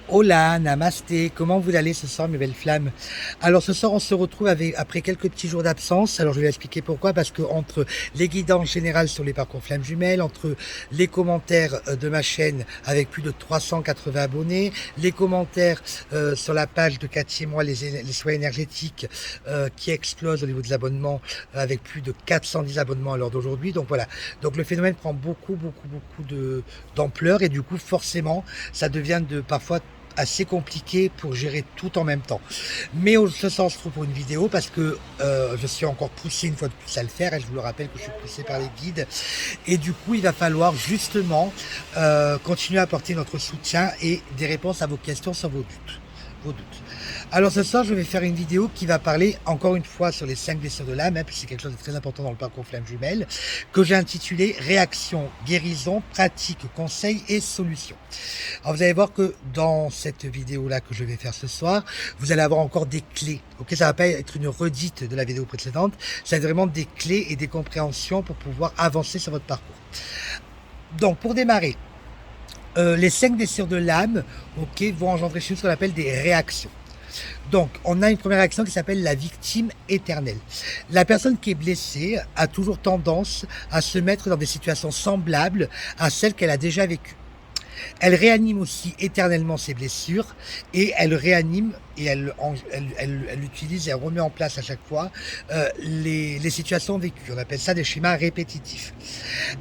Hola, namasté, comment vous allez ce soir mes belles flammes? Alors ce soir on se retrouve après quelques petits jours d'absence. Alors je vais expliquer pourquoi, parce que entre les guidances générales sur les parcours flammes jumelles, entre les commentaires de ma chaîne avec plus de 380 abonnés, les commentaires sur la page de Cathy et moi, les soins énergétiques qui explosent au niveau des abonnements avec plus de 410 abonnements à l'heure d'aujourd'hui. Donc voilà, donc le phénomène prend beaucoup d'ampleur et du coup forcément ça devient parfois assez compliqué pour gérer tout en même temps. Mais ce soir, on se trouve pour une vidéo parce que je suis encore poussé une fois de plus à le faire et je vous le rappelle que je suis poussé par les guides. Et du coup, il va falloir justement continuer à apporter notre soutien et des réponses à vos questions sur vos doutes. Alors ce soir, je vais faire une vidéo qui va parler encore une fois sur les 5 blessures de l'âme, puis c'est quelque chose de très important dans le parcours flamme jumelle, que j'ai intitulé Réaction, guérison, pratique, conseils et solutions. Alors vous allez voir que dans cette vidéo-là que je vais faire ce soir, vous allez avoir encore des clés. Ok, ça va pas être une redite de la vidéo précédente, ça va être vraiment des clés et des compréhensions pour pouvoir avancer sur votre parcours. Donc pour démarrer, les 5 blessures de l'âme, ok, vont engendrer ce qu'on appelle des réactions. Donc, on a une première réaction qui s'appelle la victime éternelle. La personne qui est blessée a toujours tendance à se mettre dans des situations semblables à celles qu'elle a déjà vécues. Elle réanime aussi éternellement ses blessures et elle réanime et elle utilise et elle remet en place à chaque fois les situations vécues. On appelle ça des schémas répétitifs.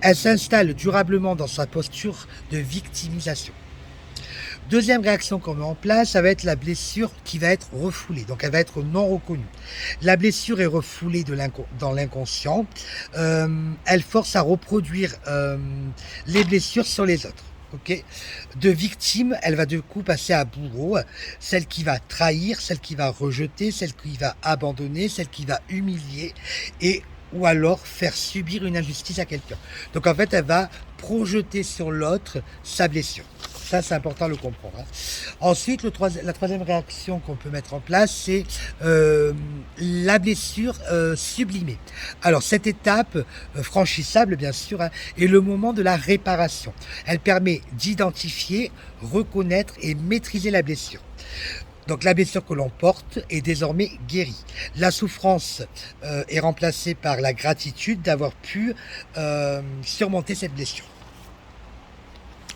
Elle s'installe durablement dans sa posture de victimisation. Deuxième réaction qu'on met en place, ça va être la blessure qui va être refoulée. Donc elle va être non reconnue. La blessure est refoulée dans l'inconscient. Elle force à reproduire les blessures sur les autres. Okay. De victime, elle va du coup passer à bourreau, celle qui va trahir, celle qui va rejeter, celle qui va abandonner, celle qui va humilier et ou alors faire subir une injustice à quelqu'un. Donc en fait, elle va projeter sur l'autre sa blessure. Ça, c'est important de le comprendre. Ensuite, la troisième réaction qu'on peut mettre en place, c'est la blessure sublimée. Alors, cette étape, franchissable bien sûr, est le moment de la réparation. Elle permet d'identifier, reconnaître et maîtriser la blessure. Donc la blessure que l'on porte est désormais guérie. La souffrance est remplacée par la gratitude d'avoir pu surmonter cette blessure.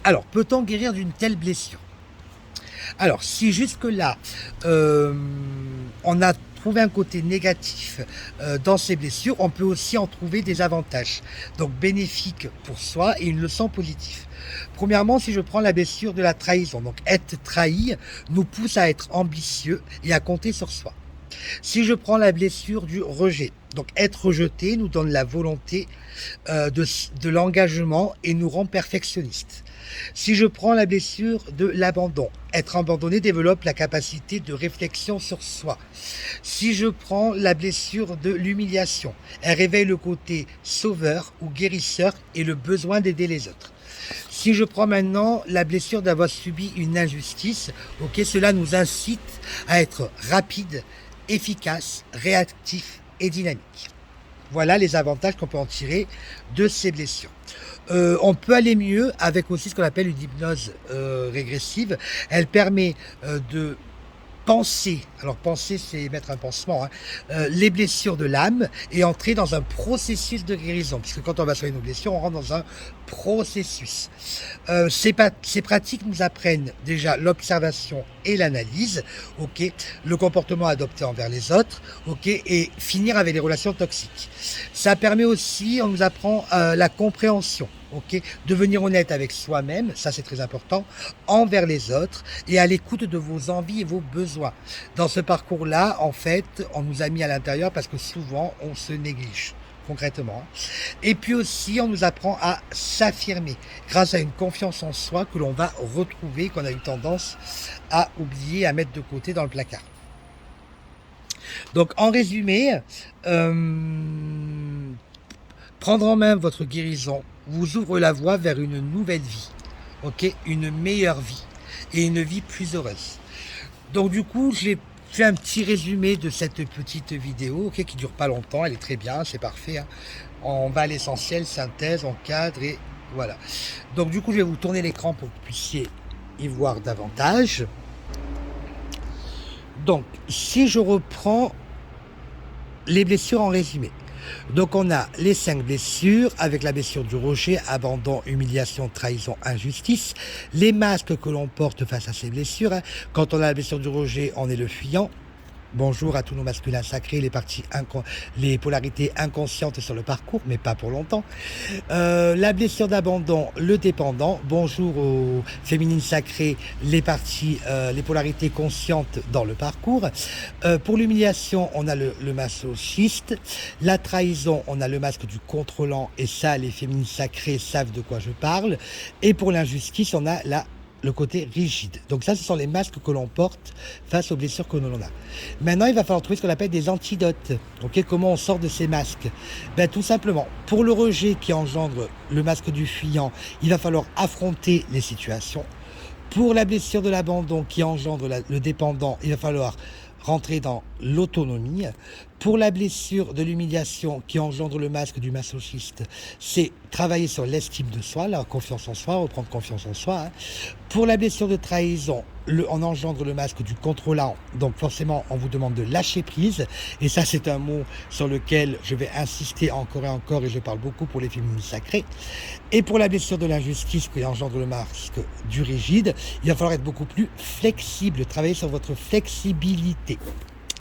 Alors, peut-on guérir d'une telle blessure? Alors, si jusque-là, on a trouvé un côté négatif dans ces blessures, on peut aussi en trouver des avantages, donc bénéfiques pour soi et une leçon positive. Premièrement, si je prends la blessure de la trahison, donc être trahi nous pousse à être ambitieux et à compter sur soi. Si je prends la blessure du rejet, donc être rejeté nous donne la volonté de l'engagement et nous rend perfectionnistes. Si je prends la blessure de l'abandon, être abandonné développe la capacité de réflexion sur soi. Si je prends la blessure de l'humiliation, elle réveille le côté sauveur ou guérisseur et le besoin d'aider les autres. Si je prends maintenant la blessure d'avoir subi une injustice, ok, cela nous incite à être rapide, efficace, réactif et dynamique. Voilà les avantages qu'on peut en tirer de ces blessures. On peut aller mieux avec aussi ce qu'on appelle une hypnose régressive. Elle permet de penser, alors penser c'est mettre un pansement, les blessures de l'âme et entrer dans un processus de guérison, puisque quand on va soigner nos blessures, on rentre dans un processus. Ces pratiques nous apprennent déjà l'observation et l'analyse, ok, le comportement adopté envers les autres, ok, et finir avec les relations toxiques. Ça permet aussi, on nous apprend la compréhension. Ok, devenir honnête avec soi-même, ça c'est très important, envers les autres et à l'écoute de vos envies et vos besoins. Dans ce parcours-là, en fait, on nous a mis à l'intérieur parce que souvent on se néglige concrètement. Et puis aussi, on nous apprend à s'affirmer grâce à une confiance en soi que l'on va retrouver, qu'on a eu tendance à oublier, à mettre de côté dans le placard. Donc en résumé, prendre en main votre guérison vous ouvre la voie vers une nouvelle vie, ok, une meilleure vie et une vie plus heureuse. Donc du coup, j'ai fait un petit résumé de cette petite vidéo, ok, qui dure pas longtemps, elle est très bien, c'est parfait. Hein. On va à l'essentiel, synthèse, encadre et voilà. Donc du coup, je vais vous tourner l'écran pour que vous puissiez y voir davantage. Donc, si je reprends les blessures en résumé. Donc on a les 5 blessures avec la blessure du rejet, abandon, humiliation, trahison, injustice. Les masques que l'on porte face à ces blessures, hein. Quand on a la blessure du rejet, on est le fuyant. Bonjour à tous nos masculins sacrés, les polarités inconscientes sur le parcours, mais pas pour longtemps. La blessure d'abandon, le dépendant. Bonjour aux féminines sacrées, les polarités conscientes dans le parcours. Pour l'humiliation, on a le masochiste. La trahison, on a le masque du contrôlant, et ça, les féminines sacrées savent de quoi je parle. Et pour l'injustice, on a le côté rigide. Donc ça, ce sont les masques que l'on porte face aux blessures que l'on a. Maintenant, il va falloir trouver ce qu'on appelle des antidotes. Okay, comment on sort de ces masques? Tout simplement, pour le rejet qui engendre le masque du fuyant, il va falloir affronter les situations. Pour la blessure de l'abandon qui engendre le dépendant, il va falloir rentrer dans l'autonomie. Pour la blessure de l'humiliation qui engendre le masque du masochiste, c'est travailler sur l'estime de soi, la confiance en soi, reprendre confiance en soi. Hein. Pour la blessure de trahison, on engendre le masque du contrôlant, donc forcément on vous demande de lâcher prise, et ça c'est un mot sur lequel je vais insister encore et je parle beaucoup pour les féminines sacrées. Et pour la blessure de l'injustice qui engendre le masque du rigide, il va falloir être beaucoup plus flexible, travailler sur votre flexibilité.